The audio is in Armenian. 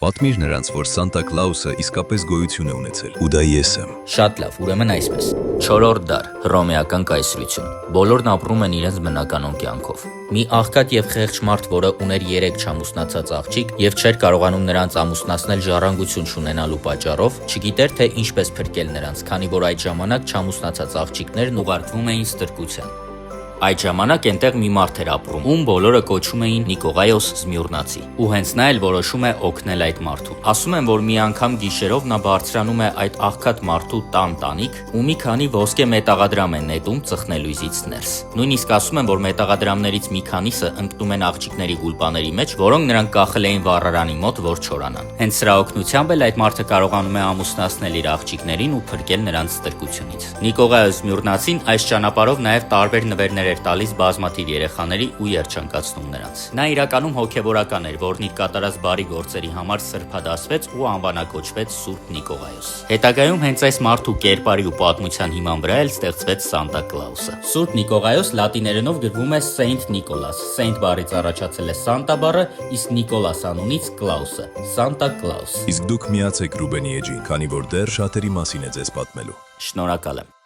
Պատմիր նրանց, որ Սանտա Կլաուսը իսկապես գոյություն է ունեցել, ու դա ես եմ։ Շատ լավ, ուրեմն այսպես։ 4-րդ դար, հռոմեական կայսրություն։ Բոլորն ապրում են իրենց բնականոն կյանքով։ Մի աղքատ եւ խեղճ մարդ, որը ուներ 3 չամուսնացած աղջիկ եւ չէր կարողանում նրանց ամուսնացնել ժառանգություն չունենալու պատճառով, չգիտեր թե ինչպես փրկել նրանց, քանի որ այդ ժամանակ չամուսնացած աղջիկներն ուղարկվում էին ստրկության։ Այդ ժամանակ այնտեղ մի մարդ էր ապրում, ում բոլորը կոչում էին Նիկողայոս Զմյուռնացի, ու հենց նա էլ որոշում է օգնել այդ մարդուն։ Ասում են, որ մի անգամ գիշերով նա բարձրանում է այդ աղքատ մարդու տանտանիք ու մի քանի ոսկե մետաղադրամ է նետում ծխնելույզից ներս։ Նույնիսկ ասում են, որ մետաղադրամներից մի քանիսը ընկնում են աղջիկների գուլպաների մեջ, որոնք նրանք կախել էին վառարանի մոտ, որ չորանան։ Հենց սրա օգնությամբ էլ այդ մարդը կարողանում է ամուսնացնել իր աղջիկներին ու փրկել նրանց ստրկությունից։ Նիկողայոս Զմյուռնացին այս ճանապարհով նաև տարբեր նվերներ էր տալիս բազմաթիվ երեխաների ու երջանկացնում նրանց։ Նա իրականում հոգևորական էր, որն իր կատարած բարի գործերի համար սրբադասվեց ու անվանակոչվեց Սուրբ Նիկողայոս։ Հետագայում հենց այս մարդու կերպարի ու պատմության հիման վրա էլ ստեղծվեց Սանտա Կլաուսը։ Սուրբ Նիկողայոս լատիներենով գրվում է Saint Nicholas։ Saint բառից առաջացել է Santa բառը, իսկ Նիկոլաս անունից Կլաուսը։ Santa Claus։ Իսկ դուք միացեք Ռուբենի էջին, քանի որ դեռ շատերի մասին է ձեզ պատմելու։ Շնորհակալ եմ։